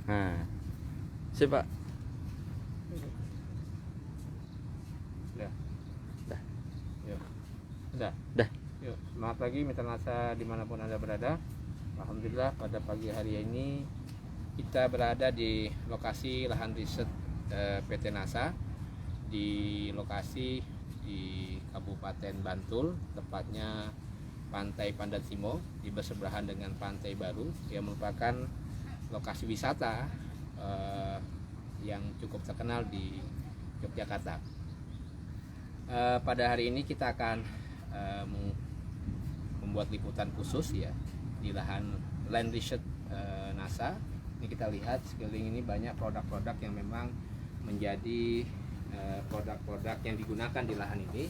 Nah, sip Pak. Udah. Dah. Yuk. Udah. Dah. Yuk. Selamat pagi mitra NASA dimanapun Anda berada. Alhamdulillah pada pagi hari ini kita berada di lokasi lahan riset PT NASA di lokasi di Kabupaten Bantul, tepatnya Pantai Pandansimo di bersebelahan dengan Pantai Baru yang merupakan lokasi wisata yang cukup terkenal di Yogyakarta. Pada hari ini kita akan membuat liputan khusus ya di lahan land research NASA. Ini kita lihat sekeliling ini banyak produk-produk yang memang menjadi produk-produk yang digunakan di lahan ini.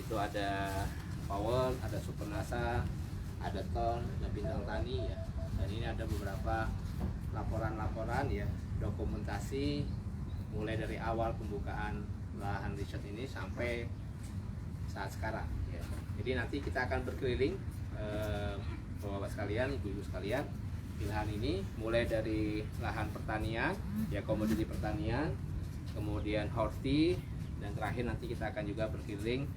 Itu ada Power, ada Super NASA, ada Ton, ada Bintang Tani ya. Dan ini ada beberapa laporan-laporan ya, dokumentasi mulai dari awal pembukaan lahan riset ini sampai saat sekarang ya. Jadi nanti kita akan berkeliling Bapak-bapak sekalian, ibu-ibu sekalian di lahan ini, mulai dari lahan pertanian ya, komoditi pertanian, kemudian horti, dan terakhir nanti kita akan juga berkeliling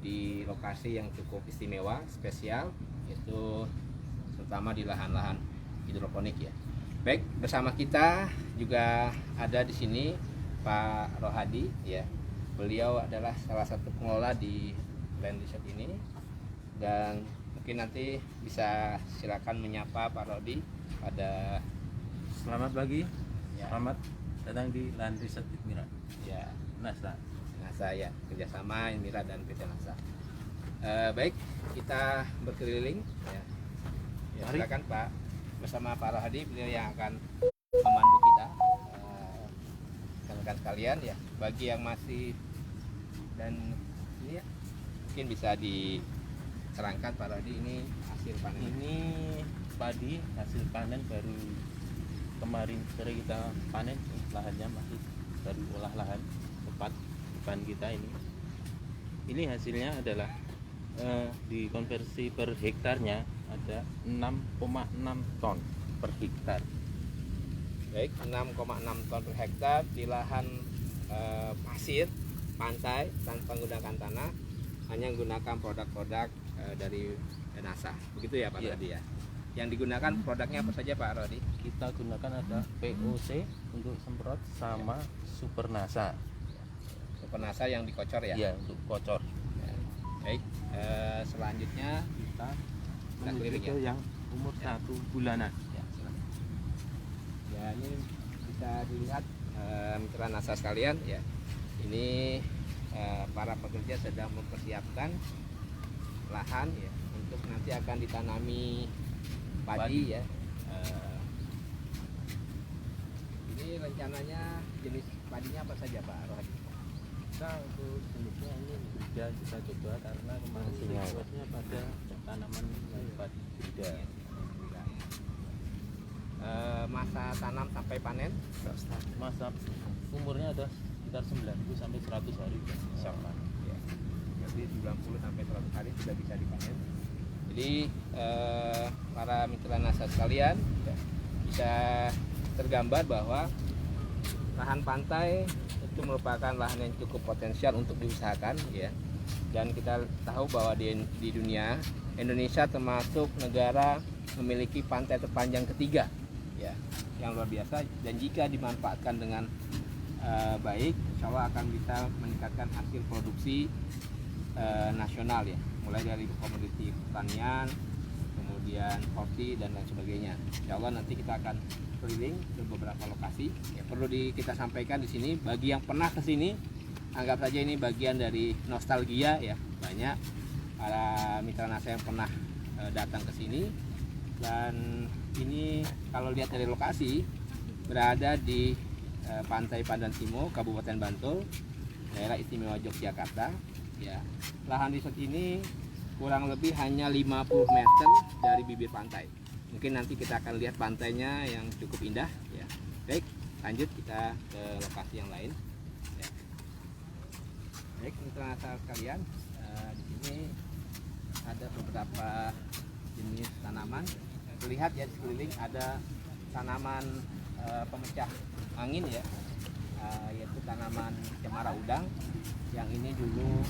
di lokasi yang cukup istimewa, spesial, yaitu terutama di lahan-lahan hidroponik ya. Baik, bersama kita juga ada di sini Pak Rohadi ya. Beliau adalah salah satu pengelola di land research ini, dan mungkin nanti bisa silakan menyapa Pak Rodi pada. Selamat pagi, Ya. selamat datang di Land Research Mira Ya, NASA. NASA ya, kerjasama Inmira dan PT NASA. Baik, kita berkeliling ya. Ya, Mari. silakan Pak, bersama Pak Rohadi, beliau yang akan memandu kita. Rekan-rekan sekalian ya, bagi yang masih dan ini ya, mungkin bisa diterangkan Pak Rohadi, ini hasil panen. Ini padi hasil panen baru kemarin sore kita panen. Lahannya masih baru olah lahan tepat depan kita ini. Ini hasilnya adalah dikonversi per hektarnya ada 6,6 ton per hektar. Baik, 6,6 ton per hektar di lahan pasir, pantai, tanpa menggunakan tanah, hanya menggunakan produk-produk dari NASA. Begitu ya Pak Iya. Rodi ya. Yang digunakan produknya apa saja Pak Rodi? Kita gunakan ada POC untuk semprot sama Super NASA. Super NASA yang dikocor ya. Ya, untuk kocor. Ya. Baik, selanjutnya Kita Kita menuju keliling ke ya. yang umur 1 bulanan. ya, silakan. Ya, ini bisa dilihat mitra NASA sekalian ya. Ini para pekerja sedang mempersiapkan lahan ya untuk nanti akan ditanami padi ya. Ini rencananya jenis padinya apa saja Pak Rohadi? Kita untuk jenisnya ini berbeda, kita coba karena kemarin Hasilnya. fokusnya pada tanaman yang padi berbeda. Masa tanam sampai panen? Masa umurnya ada sekitar 90 sampai 100 hari siap panen. Ya. Jadi 90 sampai 100 hari sudah bisa dipanen. Jadi para mitra NASA sekalian ya, bisa tergambar bahwa lahan pantai itu merupakan lahan yang cukup potensial untuk diusahakan ya. Dan kita tahu bahwa di dunia Indonesia termasuk negara memiliki pantai terpanjang ketiga ya, yang luar biasa, dan jika dimanfaatkan dengan baik, insya Allah akan bisa meningkatkan hasil produksi nasional ya, mulai dari komoditi pertanian, kemudian horti dan lain sebagainya. Insya Allah nanti kita akan keliling ke beberapa lokasi. Ya, perlu kita sampaikan di sini, bagi yang pernah ke sini, anggap saja ini bagian dari nostalgia ya. Banyak para mitra NASA yang pernah datang ke sini, dan ini kalau lihat dari lokasi berada di Pantai Pandansimo, Kabupaten Bantul, daerah istimewa Yogyakarta ya. Lahan riset ini kurang lebih hanya 50 meter dari bibir pantai. Mungkin nanti kita akan lihat pantainya yang cukup indah ya. Baik, lanjut kita ke lokasi yang lain ya. Baik, mitra NASA sekalian, di sini ada beberapa jenis tanaman. Terlihat ya di sekeliling ada tanaman pemecah angin ya, yaitu tanaman cemara udang yang ini dulu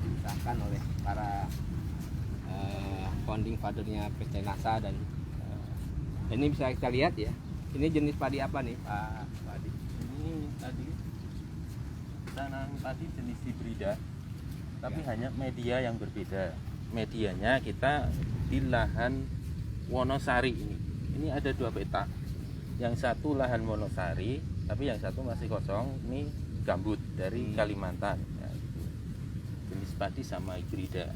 diusahakan oleh para founding fathernya PT NASA dan ini bisa kita lihat ya. Ini jenis padi apa nih Pak Padi? Ini tadi tanam padi jenis hibrida, tapi Ya. hanya media yang berbeda. Medianya kita di lahan Wonosari ini. Ini ada 2 peta. Yang satu lahan Wonosari, tapi yang satu masih kosong. Ini gambut dari Kalimantan. Ya, itu. Jenis padi sama hibrida.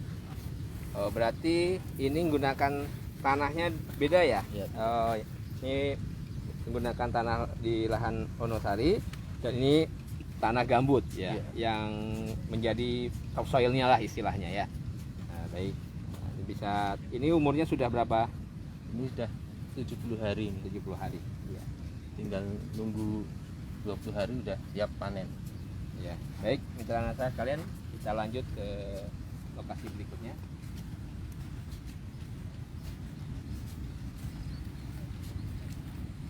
Oh, berarti ini menggunakan tanahnya beda ya? Ya. Oh, ini menggunakan tanah di lahan Wonosari dan ini tanah gambut ya, Ya. yang menjadi topsoilnya lah istilahnya ya. Nah, baik. Nah, ini bisa, ini umurnya sudah berapa? Ini sudah 70 hari ini. 70 hari. Ya. Tinggal nunggu 20 hari udah siap panen. Ya. Baik, mitra NASA sekalian, kita lanjut ke lokasi berikutnya.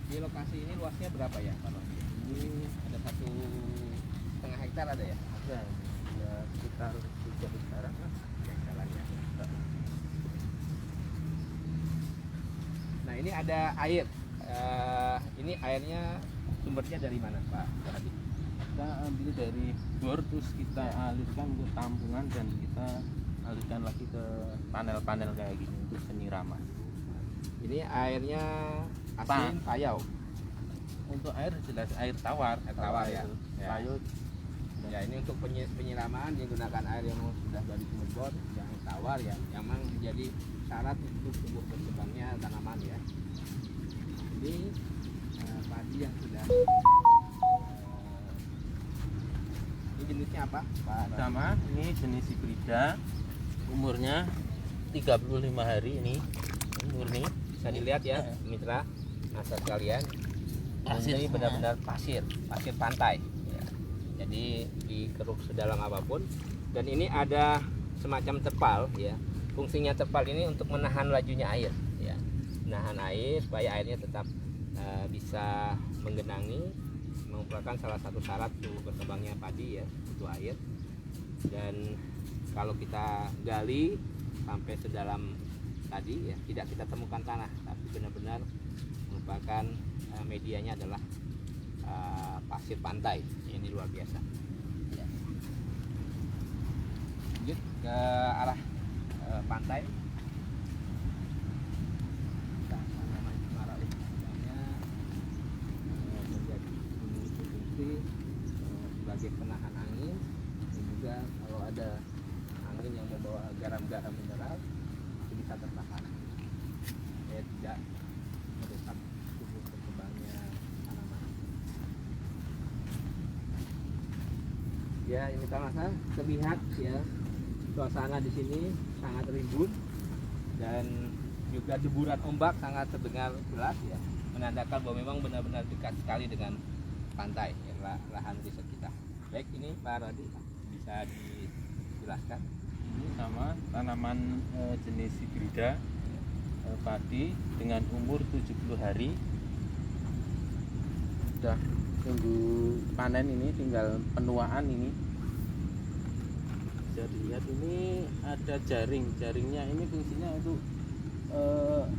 Di lokasi ini luasnya berapa ya Pak Rondi? Ini Ada 1,5 hektar ada ya? ada ya sekitar 3 hektaran lah. Jalannya. Nah ini ada air. Ini airnya sumbernya dari mana Pak Rondi? Kita ambil dari bor terus kita alirkan ke tampungan dan kita alirkan lagi ke panel-panel kayak gini untuk penyiraman. Ini airnya asin payau. Untuk air jelas air tawar, Air tawar ya. itu. Ya. Payut. Ya ini untuk penyiraman digunakan air yang sudah dari sumber bor yang tawar ya, yang memang menjadi syarat untuk tumbuh berkembangnya tanaman ya. Ini padi yang sudah ini jenisnya apa Pak? Sama ini jenis hibrida, umurnya 35 hari ini murni. Bisa dilihat ya mitra NASA sekalian, Pasir ini semua. benar-benar pasir pantai ya. Jadi dikeruk sedalam apapun, dan ini ada semacam terpal ya. Fungsinya terpal ini untuk menahan lajunya air ya, menahan air supaya airnya tetap bisa menggenangi, merupakan salah satu syarat untuk berkembangnya padi ya, butuh air. Dan kalau kita gali sampai sedalam tadi ya, tidak kita temukan tanah, tapi benar-benar merupakan medianya adalah pasir pantai. Ini luar biasa ya. Lanjut ke arah pantai. Nah, tanaman cemara udangnya menjadi memiliki fungsi sebagai penahan angin, dan juga kalau ada angin yang membawa garam-garam mineral itu bisa tertahan ya, tidak merusak tumbuh berkembangnya tanaman. Ya ini terasa terlihat ya, suasana di sini sangat rimbun dan juga deburan ombak sangat terdengar jelas ya, menandakan bahwa memang benar-benar dekat sekali dengan pantai ya, lahan riset kita. Baik, ini Pak Rodi bisa dijelaskan. Ini sama tanaman jenis hibrida, padi dengan umur 70 hari. Sudah tunggu panen, ini tinggal penuaan. Ini bisa dilihat ini ada jaringnya ini fungsinya untuk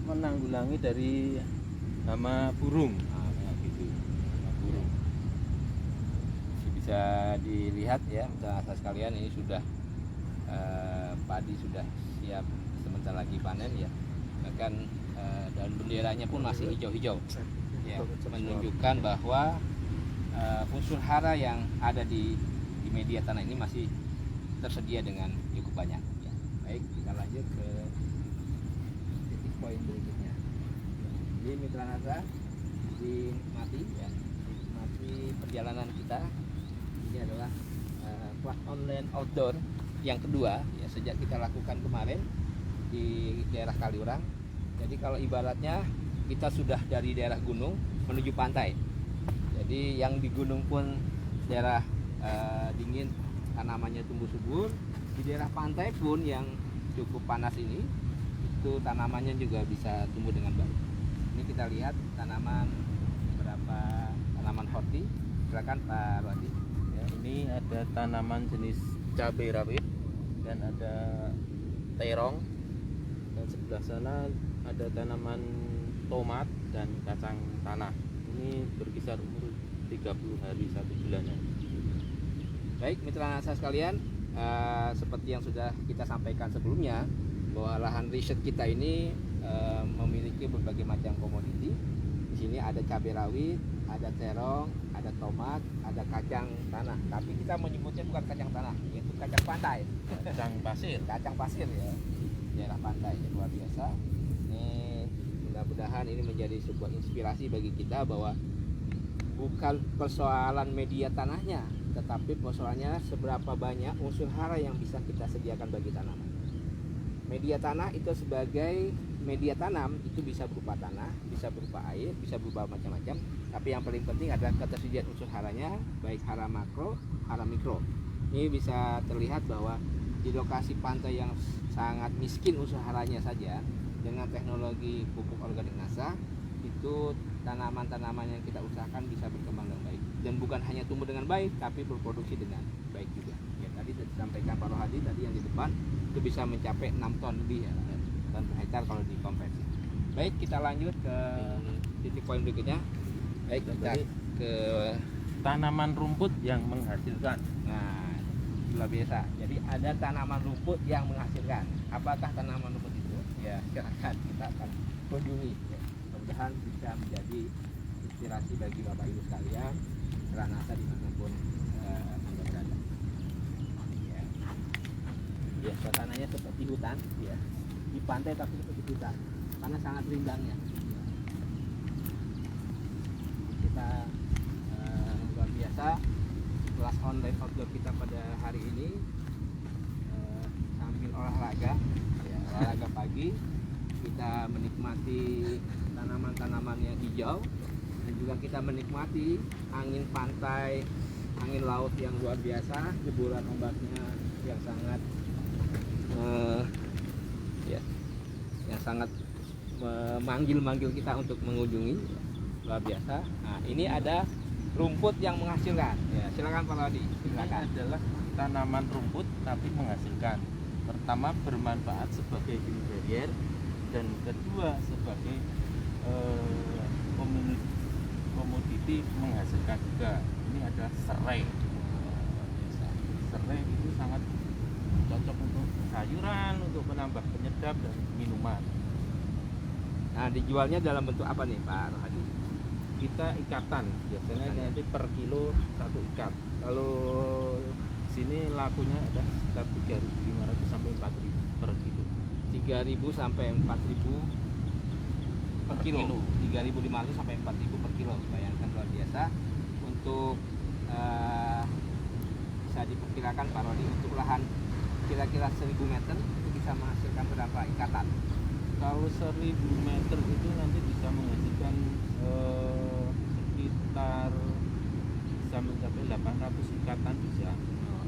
menanggulangi dari hama burung. Nah, kayak gitu. Hama burung. Bisa dilihat ya, saudara sekalian, ini sudah padi sudah siap sebentar lagi panen ya. Bahkan daun benderanya pun masih hijau-hijau ya, menunjukkan bahwa unsur hara yang ada di media tanah ini masih tersedia dengan cukup banyak ya. Baik, kita lanjut ke titik poin berikutnya. Jadi mitra NASA, dinikmati ya, dinikmati perjalanan kita. Ini adalah kelas online outdoor yang kedua ya, sejak kita lakukan kemarin di daerah Kaliurang. Jadi kalau ibaratnya kita sudah dari daerah gunung menuju pantai. Jadi yang di gunung pun daerah dingin, tanamannya tumbuh subur. Di daerah pantai pun yang cukup panas ini, itu tanamannya juga bisa tumbuh dengan baik. Ini kita lihat tanaman beberapa Silakan Pak Rwandi. Ya, ini ada tanaman jenis cabai rawit dan ada terong, dan sebelah sana ada tanaman tomat dan kacang tanah. Ini berkisar umur 30 hari 1 bulanan. Baik mitra NASA sekalian, seperti yang sudah kita sampaikan sebelumnya bahwa lahan riset kita ini memiliki berbagai macam komoditi. Di sini ada cabai rawit, ada terong, ada tomat, ada kacang tanah. Tapi kita menyebutnya bukan kacang tanah, yaitu kacang pantai. Kacang pasir. Kacang pasir ya, daerah pantai luar biasa. Ini mudah-mudahan ini menjadi sebuah inspirasi bagi kita bahwa bukan persoalan media tanahnya, tetapi persoalannya seberapa banyak unsur hara yang bisa kita sediakan bagi tanaman. Media tanah itu sebagai media tanam itu bisa berupa tanah, bisa berupa air, bisa berupa macam-macam. Tapi yang paling penting adalah ketersediaan unsur haranya, baik hara makro, hara mikro. Ini bisa terlihat bahwa di lokasi pantai yang sangat miskin unsur haranya saja, dengan teknologi pupuk organik NASA, itu tanaman-tanaman yang kita usahakan bisa berkembang dengan baik. Dan bukan hanya tumbuh dengan baik, tapi berproduksi dengan baik juga. Ya, tadi disampaikan Pak Rohadi tadi yang di depan itu bisa mencapai 6 ton lebih ya, ton per hektar kalau dikonversi. Baik, kita lanjut ke titik poin berikutnya. Baik, kita ke Tanaman rumput yang menghasilkan. nah luar biasa. Jadi ada tanaman rumput yang menghasilkan. Apakah tanaman rumput itu? Ya silakan kita akan kunjungi. Ya, mudah-mudahan bisa menjadi inspirasi bagi Bapak Ibu sekalian, mitra NASA dimanapun Anda berada. Ya. Ya, suasananya seperti hutan, ya. Di pantai tapi seperti hutan, karena sangat rindangnya. Kita luar biasa kelas online outdoor kita pada hari ini sambil olahraga, ya, olahraga pagi kita menikmati tanaman-tanaman yang hijau dan juga kita menikmati angin pantai, angin laut yang luar biasa, deburan ombaknya yang sangat yang sangat memanggil kita untuk mengunjungi, luar biasa. Nah, ini ada rumput yang menghasilkan. Ya, silakan Pak Lodi. Silakan. Ini adalah tanaman rumput tapi menghasilkan. Pertama, bermanfaat sebagai green barrier, dan kedua sebagai komoditi menghasilkan juga. Ini adalah serai. Serai itu sangat cocok untuk sayuran, untuk menambah penyedap dan minuman. Nah, dijualnya dalam bentuk apa nih Pak Rohadi? Kita ikatan, biasanya nanti per kilo 1 ikat. Kalau sini lakunya ada sekitar 3.500 sampai 4.000 per kilo. 3.000 sampai 4.000 per kilo. 3.500 sampai 4.000 per kilo. Bayangkan luar biasa. Untuk bisa diperkirakan Pak Rodi, untuk lahan kira-kira 1.000 meter itu bisa menghasilkan berapa ikatan? Kalau 1.000 meter itu nanti bisa menghasilkan sekitar bisa mencapai 800 ikatan bisa.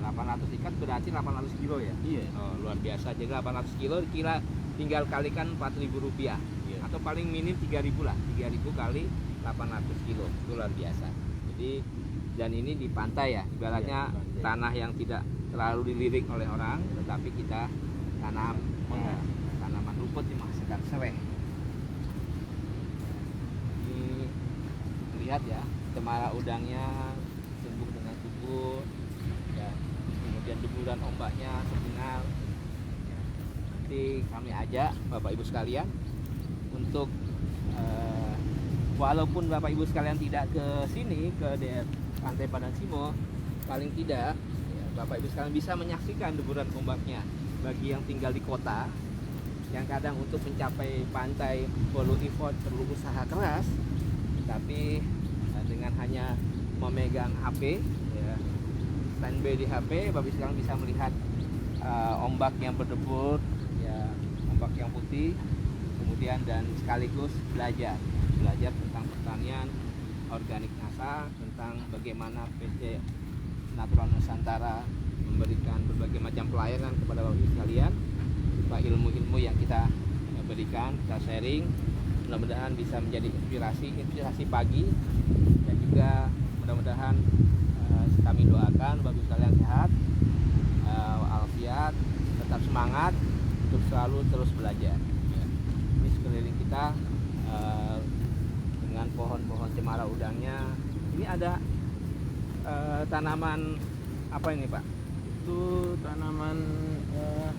800 ikat berarti 800 kilo ya? Iya. Oh, luar biasa. Jadi 800 kilo kira tinggal kalikan 4.000 rupiah. Iya. Atau paling minim 3.000 lah. 3.000 kali 800 kilo. Itu luar biasa. Jadi dan ini di pantai ya, ibaratnya Iya, pantai. tanah yang tidak terlalu dilirik oleh orang, tetapi kita tanam tanaman rumput yang menghasilkan serai. Ini lihat ya, cemara udangnya tumbuh dengan subur, ya. Kemudian deburan ombaknya terdengar. Ya. Nanti kami ajak Bapak Ibu sekalian untuk walaupun Bapak Ibu sekalian tidak ke sini, ke daerah Pantai Padang Simo, paling tidak ya, Bapak Ibu sekalian bisa menyaksikan deburan ombaknya. Bagi yang tinggal di kota, yang kadang untuk mencapai pantai perlu effort, perlu usaha keras, tapi dengan hanya memegang HP, ya, standby di HP, Bapak Ibu sekalian bisa melihat ombak yang berdebur, ya, ombak yang putih, kemudian dan sekaligus belajar tentang pertanian organik NASA, tentang bagaimana PT Natural Nusantara memberikan berbagai macam pelayanan kepada Bapak Ibu sekalian, berupa ilmu-ilmu yang kita berikan, kita sharing, mudah-mudahan bisa menjadi inspirasi pagi, dan juga mudah-mudahan kami doakan bagi kalian sehat, walafiat, tetap semangat untuk selalu terus belajar. Ya. Ini sekeliling kita dengan pohon-pohon cemara udangnya. Ini ada tanaman apa ini Pak? Itu tanaman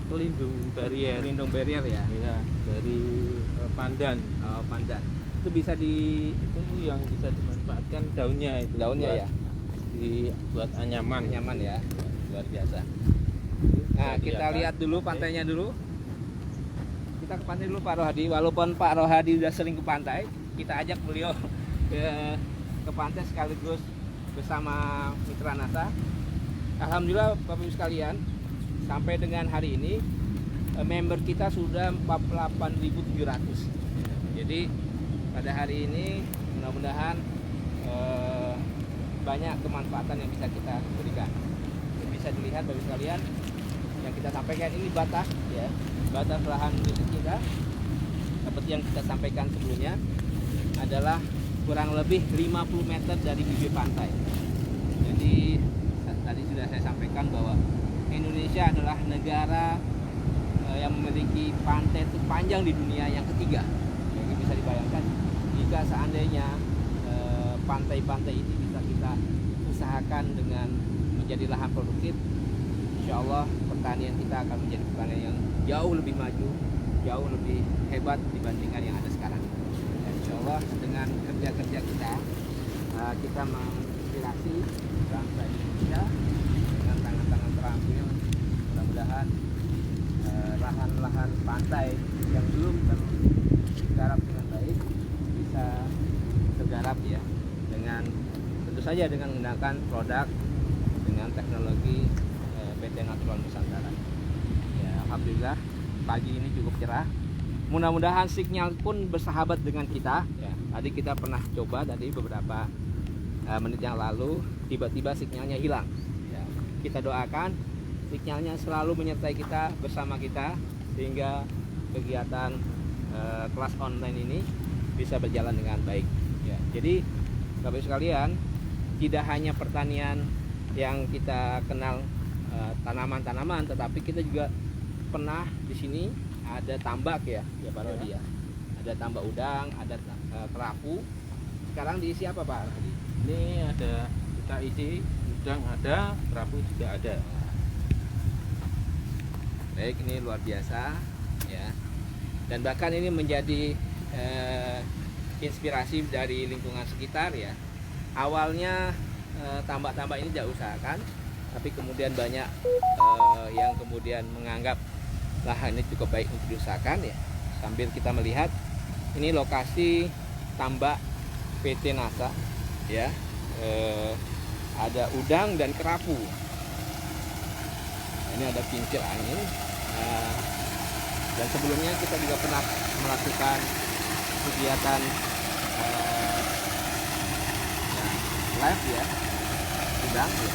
pelindung barrier. Pelindung barrier ya? Ya, dari pandan. Oh, pandan. Itu bisa di Itu yang bisa dimanfaatkan daunnya itu. daunnya ya? Buat anyaman. Nyaman ya, luar biasa. Nah, kita lihat dulu pantainya dulu. Kita ke pantai dulu Pak Rohadi. Walaupun Pak Rohadi udah sering ke pantai, kita ajak beliau ke pantai sekaligus bersama Mitra NASA. Alhamdulillah Bapak Ibu sekalian, sampai dengan hari ini member kita sudah 48.700. Jadi pada hari ini mudah-mudahan banyak kemanfaatan yang bisa kita berikan. Bisa dilihat Bapak Ibu sekalian, yang kita sampaikan ini batas ya, batas lahan milik kita. Seperti yang kita sampaikan sebelumnya adalah kurang lebih 50 meter dari bibir pantai. Jadi tadi sudah saya sampaikan bahwa Indonesia adalah negara yang memiliki pantai terpanjang di dunia yang ketiga. Jadi bisa dibayangkan jika seandainya pantai-pantai ini bisa kita usahakan dengan menjadi lahan produktif, insya Allah pertanian kita akan menjadi pertanian yang jauh lebih maju, jauh lebih hebat dibandingkan yang ada sekarang. Dan insya Allah dengan kerja-kerja kita, kita menginspirasi bangsa Indonesia dengan tangan-tangan terampil. Mudah-mudahan lahan-lahan pantai yang belum tergarap dengan baik bisa tergarap ya, dengan tentu saja dengan menggunakan produk dengan teknologi PT Natural Nusantara. Ya, alhamdulillah pagi ini cukup cerah. Mudah-mudahan sinyal pun bersahabat dengan kita. Ya, tadi kita pernah coba tadi beberapa menit yang lalu, tiba-tiba sinyalnya hilang. Ya, kita doakan sinyalnya selalu menyertai kita, bersama kita, sehingga kegiatan kelas online ini bisa berjalan dengan baik. Ya, jadi Bapak Ibu sekalian, tidak hanya pertanian yang kita kenal tanaman-tanaman, tetapi kita juga pernah di sini ada tambak ya, ya Pak Rodi ya. Ada tambak udang, ada kerapu. Sekarang diisi apa Pak Rodi? Ini ada, kita isi udang ada, kerapu juga ada. Baik, ini luar biasa ya. Dan bahkan ini menjadi inspirasi dari lingkungan sekitar ya. Awalnya tambak-tambak ini tidak usahakan, tapi kemudian banyak yang kemudian menganggap lahan ini cukup baik untuk diusahakan ya. Sambil kita melihat ini lokasi tambak PT NASA ya, ada udang dan kerapu. Nah, ini ada kincir angin. Dan sebelumnya kita juga pernah melakukan kegiatan live ya, udang ya,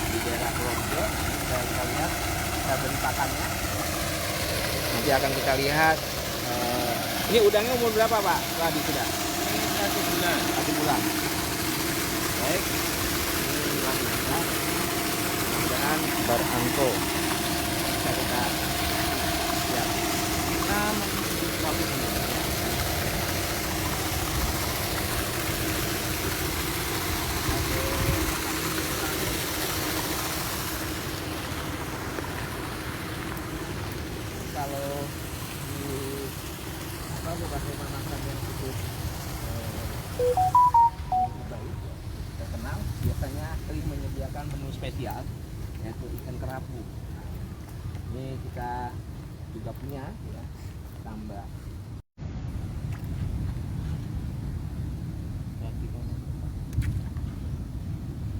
di daerah Pulau. Kita lihat, kita beri pakannya. Nanti akan kita lihat. Ini udangnya umur berapa Pak? Tadi sudah? Ini 1 bulan. 1 bulan. Baik. Ini luar biasa. Mudah-mudahan Baranto. bisa kita siap. Kita mengikuti proses ini. Kalau di beberapa rumah makan yang cukup baik kita kenal, biasanya sering menyediakan menu spesial yaitu ikan kerapu. Ini kita juga punya ya, tambah.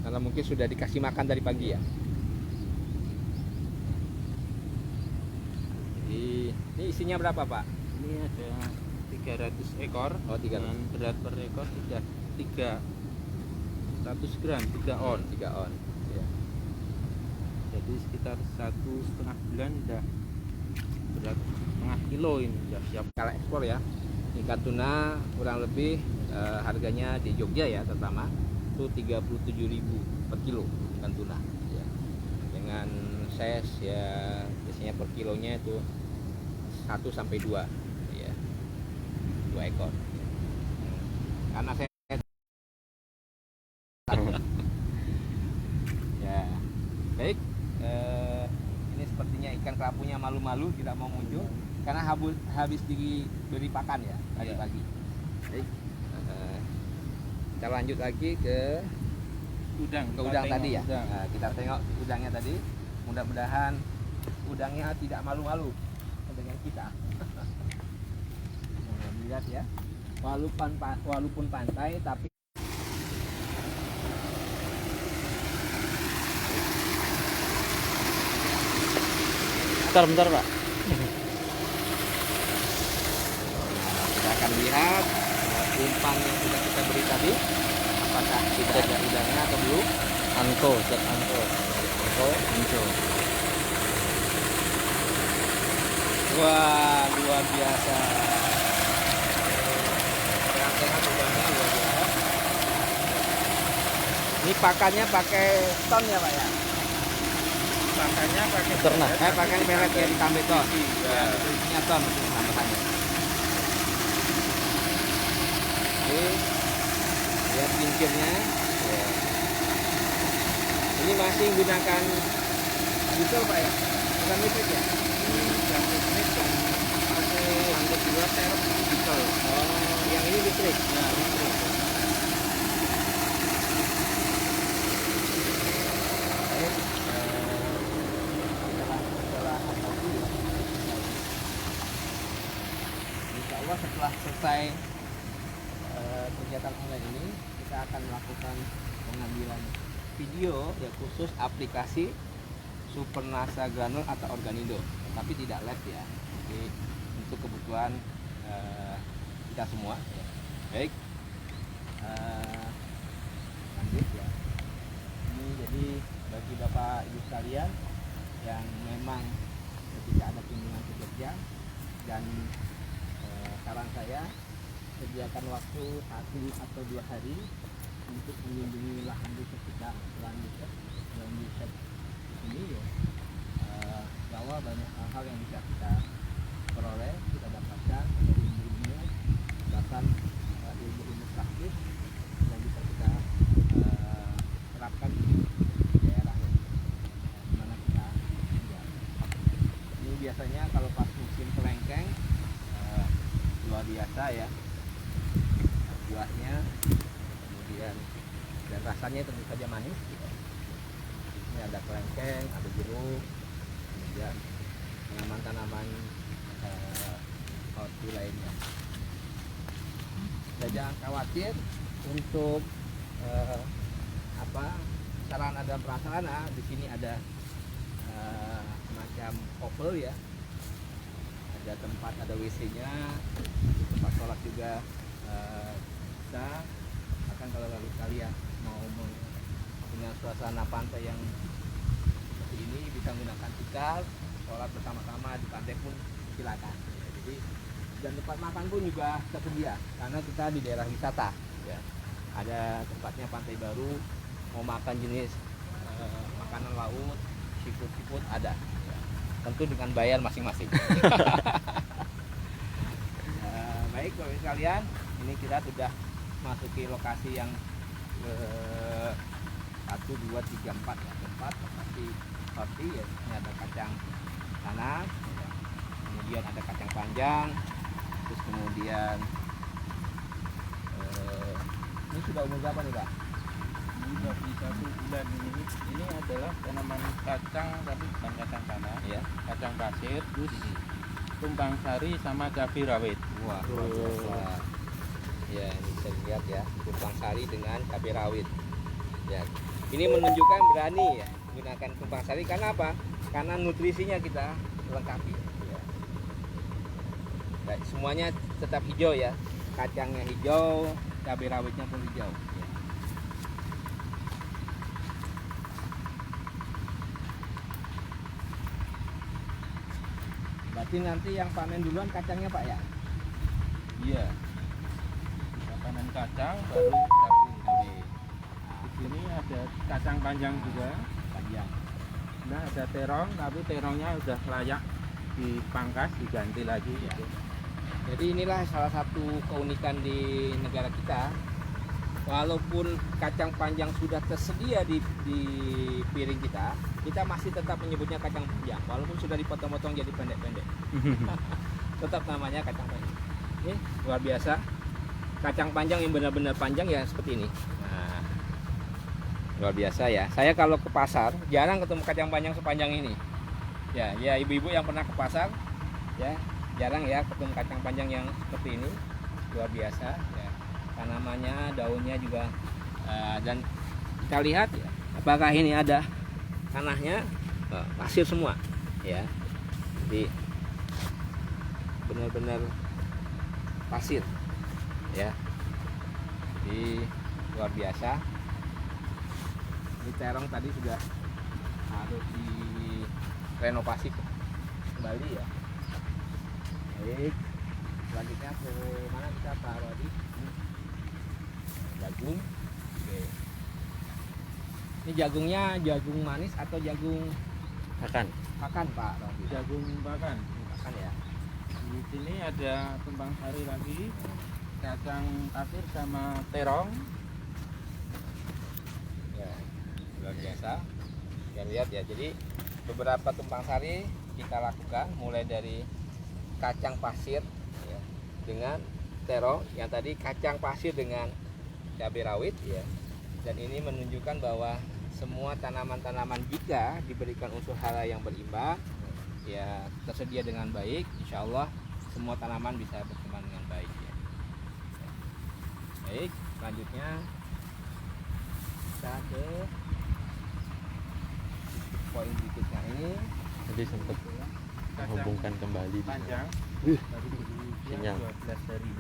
Karena mungkin sudah dikasih makan dari pagi ya. Ini isinya berapa Pak? Ini ada 300 ekor. Oh, 300. Dengan berat per ekor sudah 100 gram, 3 on. 3 on. Ya. Jadi sekitar 1,5 bulan sudah berat setengah kilo ini sudah siap. Kalau ekspor ya, ikan tuna kurang lebih harganya di Jogja ya terutama itu 37.000 per kilo ikan tuna ya. Dengan size ya biasanya per kilonya itu 1 sampai 2 ya. 2 ekor. Karena saya ya. Baik. Ini sepertinya ikan kerapunya malu-malu tidak mau muncul karena habis diberi pakan ya tadi pagi. Baik. Kita lanjut lagi ke udang tadi ya. Nah, kita tengok udangnya tadi. Mudah-mudahan udangnya tidak malu-malu dengan kita. Nah, lihat ya. Walaupun pantai tapi Bentar Pak. kita akan lihat umpan yang sudah kita beri tadi apakah sudah ada udangnya atau belum. Anko, set anko. Anko. Wah, luar biasa. Sehat-sehat udangnya luar biasa. Ini pakannya pakai ton ya Pak ya? Makanya pakai Ternak. Pakai pelet ya ditambah ton. Ya, isinya ton untuk tambahannya. Oke, lihat kincirnya. Ya. Ini masih menggunakan diesel Pak ya? Bukan listrik ya? yang listrik dan yang kedua serep diesel. Oh, yang ini listrik. Ya, listrik. Baik, setelah tadi ya, insya Allah setelah selesai kegiatan online ini kita akan melakukan pengambilan video ya khusus aplikasi Supernasa Granul atau Organindo, tapi tidak live ya. Jadi untuk kebutuhan kita semua. Ya. Baik, lanjut ya. Ini jadi bagi Bapak Ibu sekalian yang memang ketika ada kunjungan ke Jogja dan saran saya sediakan waktu 1 atau 2 hari untuk mengunjungi lahan riset kita, lahan riset ini ya, bahwa banyak hal-hal yang bisa kita peroleh, kita dapatkan dari ilmu, bahkan ilmu praktis yang bisa kita terapkan di daerah yang dimana kita tinggal. Ini biasanya kalau pas musim kelengkeng luar biasa ya buahnya, kemudian dan rasanya tentu saja manis. Ini ada kelengkeng, ada jeruk, kemudian tanaman-tanaman horti lainnya. Dan jangan khawatir untuk sarana dan prasarana. Di sini ada semacam oval ya, ada tempat, ada WC-nya, tempat sholat juga bisa. Bahkan kalau lalu kalian mau dengan suasana pantai yang seperti ini bisa menggunakan tikar, sholat bersama-sama di pantai pun silakan. Jadi dan tempat makan pun juga tersedia karena kita di daerah wisata ya. Ada tempatnya Pantai Baru, mau makan jenis makanan laut, seafood ada ya. Tentu dengan bayar masing-masing. Baik Bapak sekalian, ini kita sudah masuki lokasi yang 1, 2, 3, 4 ya, 4 lokasi horti ya. Ini ada kacang tanah ya. Kemudian ada kacang panjang, terus kemudian ini sudah umur berapa nih Pak? Ini dari 1 bulan ini. Ini adalah tanaman kacang tapi bukan kacang tanah Ya. kacang pasir, terus tumpang sari sama cabai rawit. Wah, luar biasa. Ya, ini bisa dilihat ya, tumpang sari dengan cabai rawit. Ya, ini menunjukkan berani ya menggunakan tumpang sari karena apa? Karena nutrisinya kita lengkapi. Ya. Nah, semuanya tetap hijau ya, kacangnya hijau, cabai rawitnya pun hijau. Ya. Berarti nanti yang panen duluan kacangnya Pak ya? Iya. Kita panen kacang baru cabai. panjang juga. Panjang. Nah, ada terong, tapi terongnya udah layak dipangkas, diganti lagi. Ya. Gitu. Jadi inilah salah satu keunikan di negara kita. Walaupun kacang panjang sudah tersedia di piring kita masih tetap menyebutnya kacang panjang. Walaupun sudah dipotong-potong jadi pendek-pendek, tetap namanya kacang panjang. Ini luar biasa. Kacang panjang yang benar-benar panjang ya seperti ini. Nah, luar biasa ya. Saya kalau ke pasar jarang ketemu kacang panjang sepanjang ini. Ya, ya ibu-ibu yang pernah ke pasar, ya jarang ya ketemu kacang panjang yang seperti ini. Luar biasa. Ya. Tanamannya, daunnya juga, dan kita lihat ya, apakah ini ada tanahnya, pasir semua, ya. Jadi benar-benar pasir, ya. Jadi luar biasa. Ini terong tadi sudah harus direnovasi kembali ya. Baik, selanjutnya ke mana kita Pak Rodi? Jagung. Oke. Ini jagungnya jagung manis atau jagung Makan. pakan Pak Rodi? Jagung pakan. Pakan ya. Di sini ada tumpang sari lagi, kacang pasir sama terong. Ya, luar biasa. Kita lihat ya. Jadi beberapa tumpang sari kita lakukan mulai dari kacang pasir ya, dengan terong, yang tadi kacang pasir dengan cabai rawit ya. Dan ini menunjukkan bahwa semua tanaman-tanaman jika diberikan unsur hara yang berimbang ya, tersedia dengan baik, insya Allah semua tanaman bisa berkembang dengan baik ya. Baik, selanjutnya kita ke poin berikutnya ini. Tadi sempat menghubungkan kembali di sana. Panjang. Wih, Baru kenyang. 12 hari.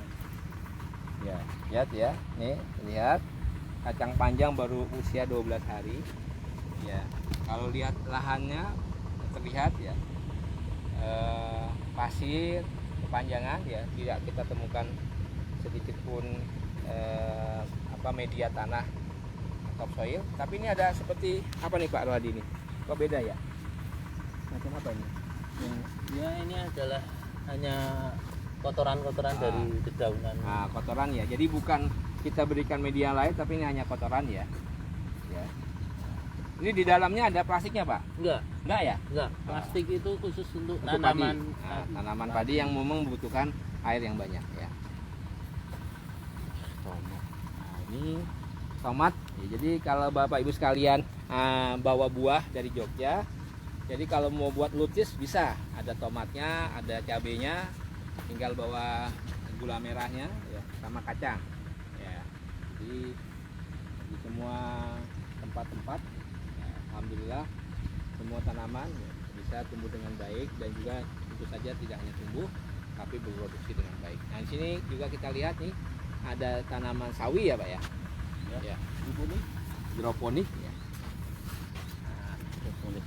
Ya, lihat ya, nih lihat kacang panjang baru usia 12 hari. Ya, kalau lihat lahannya terlihat ya, pasir kepanjangan ya, tidak kita temukan sedikit pun media tanah topsoil. Tapi ini ada seperti apa nih Pak Rohadi ini? Kok beda ya? Macam apa ini? Ya, ini adalah hanya kotoran-kotoran dari dedaunan. Nah, kotoran ya. Jadi bukan kita berikan media lain, tapi ini hanya kotoran ya. Ya. Ini di dalamnya ada plastiknya Pak? Enggak ya? Enggak. Plastik itu khusus untuk Untuk tanaman. padi. Nah, tanaman padi yang memang membutuhkan air yang banyak ya. Tomat. Nah, ini tomat. Ya, jadi kalau Bapak Ibu sekalian bawa buah dari Jogja, jadi kalau mau buat lutis bisa. Ada tomatnya, ada cabenya, tinggal bawa gula merahnya ya, sama kacang. Ya. Jadi di semua tempat-tempat, ya, alhamdulillah semua tanaman ya, bisa tumbuh dengan baik, dan juga tentu saja tidak hanya tumbuh tapi berproduksi dengan baik. Nah, di sini juga kita lihat nih ada tanaman sawi ya Pak ya. Ya. Hidroponik ya. Nah, hidroponik.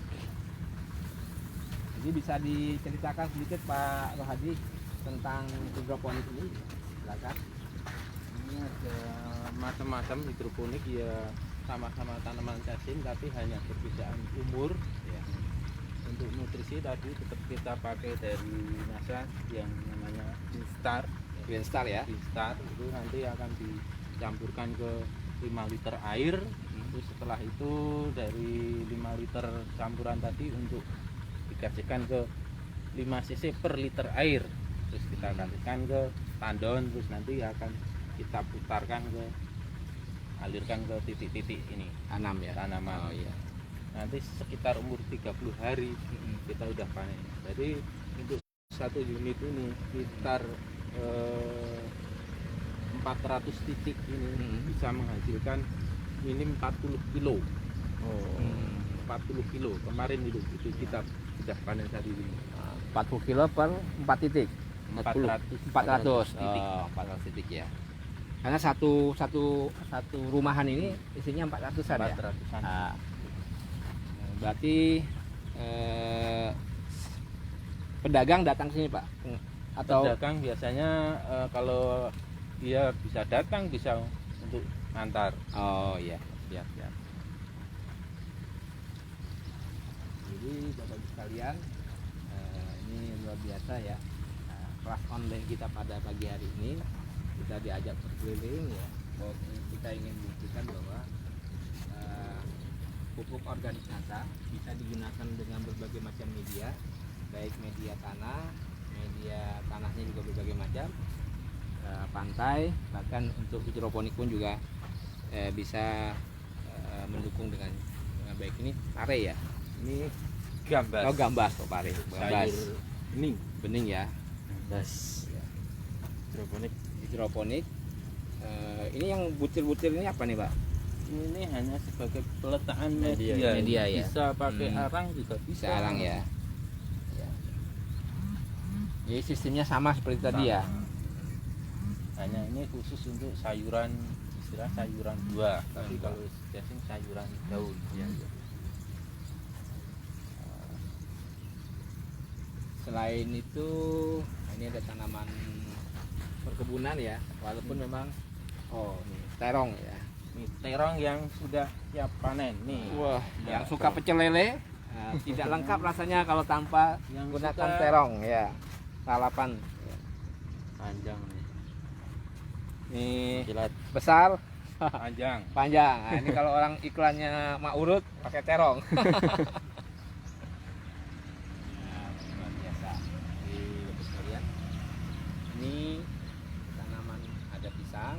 Jadi bisa diceritakan sedikit Pak Rohadi tentang hidroponik ini? Silakan. Ini ada macam-macam hidroponik ya, sama-sama tanaman cacing tapi hanya perbedaan umur ya. Untuk nutrisi tadi tetap kita pakai dari NASA yang namanya Green Star ya. Instar itu nanti akan dicampurkan ke 5 liter air. Terus setelah itu dari 5 liter campuran tadi untuk dikasihkan ke 5 cc per liter air, terus kita kasihkan ke tandon, terus nanti akan kita putarkan alirkan ke titik-titik ini Tanam ya. tanaman. Oh iya. Nanti sekitar umur 30 hari kita udah panen. Jadi untuk satu unit ini sekitar 400 titik ini bisa menghasilkan minim 40 kilo. Oh. 40 kilo kemarin itu kita sudah panen hari ini. 40 kilo per 4 titik. 400 titik. Oh, 400 titik ya. Karena satu rumahan ini isinya 400-an ya. 400-an. Nah, berarti pedagang datang sini Pak, atau Pedagang biasanya kalau dia bisa datang bisa untuk antar. oh iya, siap. Jadi Bapak Ibu sekalian, ini luar biasa ya. Kelas online kita pada pagi hari ini kita diajak berkeliling ya. Kita ingin buktikan bahwa pupuk organik NASA bisa digunakan dengan berbagai macam media, baik media tanahnya juga berbagai macam, pantai, bahkan untuk hidroponik pun juga bisa mendukung dengan baik. Ini pare ya, ini Gambas. gambas kok pare, gambas Sayur bening ya, gambas hidroponik. Ini yang butir-butir ini apa nih Pak? ini hanya sebagai peletakan Media. Media ya. Bisa pakai arang juga bisa. Sekarang ya. Jadi sistemnya sama seperti tadi ya. Hanya ini khusus untuk sayuran, istilah sayuran buah. Tapi buah. kalau biasanya sayuran daun. Iya. Selain itu, ini ada tanaman perkebunan ya, walaupun memang ini terong ya. Ini terong yang sudah siap panen nih. Wah, Ya, yang suka pecel lele tidak lengkap rasanya kalau tanpa Yang gunakan suka- terong ya. Lalapan. Panjang nih. Ini Kilat. besar, panjang. panjang. Nah, ini kalau orang iklannya mak urut pakai terong. Nah, luar biasa. Di Bapak sekalian. Ini tanaman, ada pisang,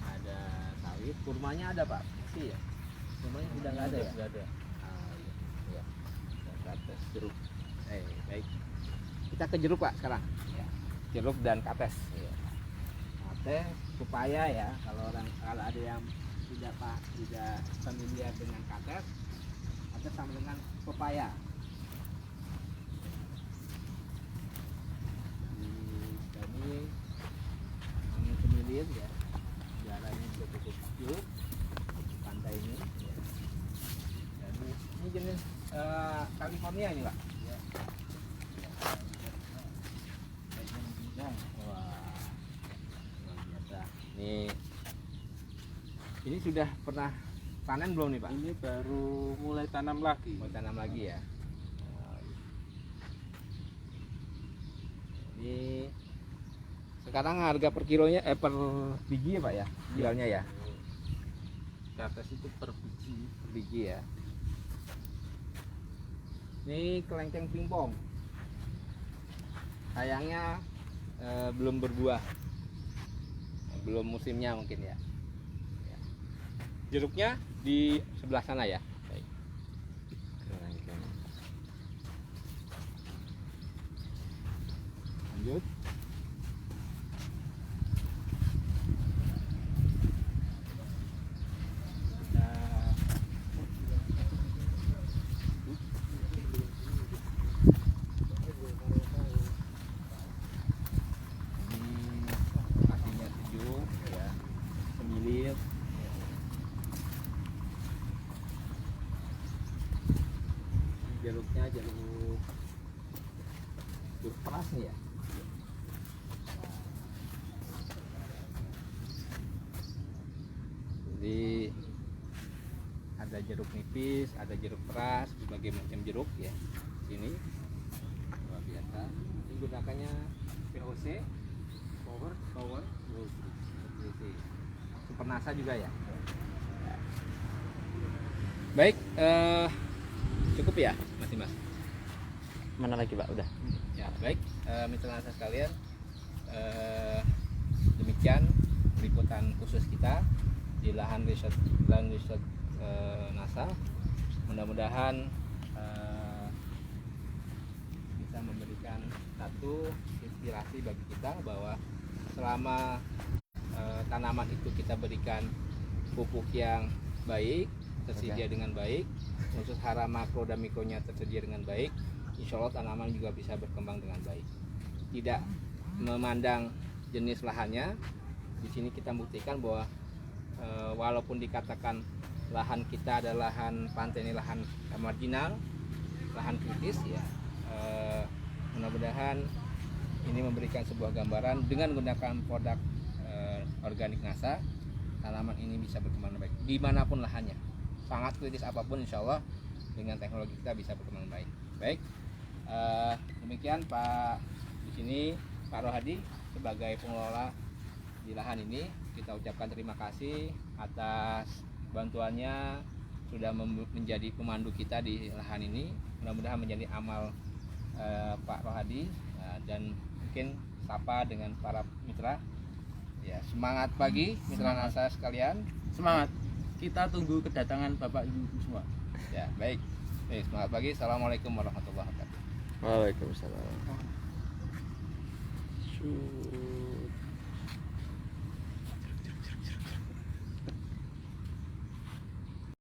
ada sawit, kurmanya ada Pak? Masih ya? Kurmanya sudah nggak ada ya? Sudah ada. Ah, iya. Dan kates jeruk. Baik. Kita ke jeruk Pak sekarang. Ya. Jeruk dan kates. Ya. Kates supaya ya kalau ada yang tidak familiar dengan kates sama dengan pepaya. Ini angin semilir ya. Jalannya juga cukup sejuk di pantai ini. Ya. Dan ini jenis California ini Pak. Ya. Wah, luar biasa. Ini sudah pernah panen belum nih Pak? Ini baru mulai tanam lagi. Mau tanam lagi ya. Ini sekarang harga per kilonya per biji ya Pak ya? Jualnya ya? Ke atas itu per biji. Per biji ya. Ini kelengkeng pingpong. Sayangnya belum berbuah. Belum musimnya mungkin ya. Ya. Jeruknya di sebelah sana ya. Baik. Lanjut. Pastinya sejuk ya, semilir. Jeruknya jeruk keras nih ya. Jadi ada jeruk nipis, ada jeruk keras, berbagai macam jeruk ya. Sini luar biasa. Ini gunakannya POC, power, super NASA juga ya. Baik, cukup ya, Mas. Mana lagi Pak? Udah. Ya, baik, mitra NASA sekalian, demikian liputan khusus kita di lahan riset NASA. Mudah-mudahan bisa memberikan satu inspirasi bagi kita bahwa selama tanaman itu kita berikan pupuk yang baik, tersedia dengan baik, unsur hara makro dan mikronya tersedia dengan baik, insya Allah tanaman juga bisa berkembang dengan baik. Tidak memandang jenis lahannya, di sini kita buktikan bahwa walaupun dikatakan lahan kita adalah lahan pantai, ini lahan marginal, lahan kritis ya, mudah-mudahan ini memberikan sebuah gambaran dengan menggunakan produk organik NASA, tanaman ini bisa berkembang baik dimanapun lahannya, sangat kritis apapun insya Allah dengan teknologi kita bisa berkembang baik. Baik, demikian Pak di sini Pak Rohadi sebagai pengelola di lahan ini, kita ucapkan terima kasih atas bantuannya sudah menjadi pemandu kita di lahan ini. Mudah-mudahan menjadi amal Pak Rohadi, dan mungkin sapa dengan para mitra. Ya, semangat pagi mitra NASA sekalian. Semangat. Kita tunggu kedatangan Bapak Ibu semua. Ya, baik. Semangat pagi. Assalamualaikum warahmatullahi wabarakatuh. Waalaikumsalam. Shoot.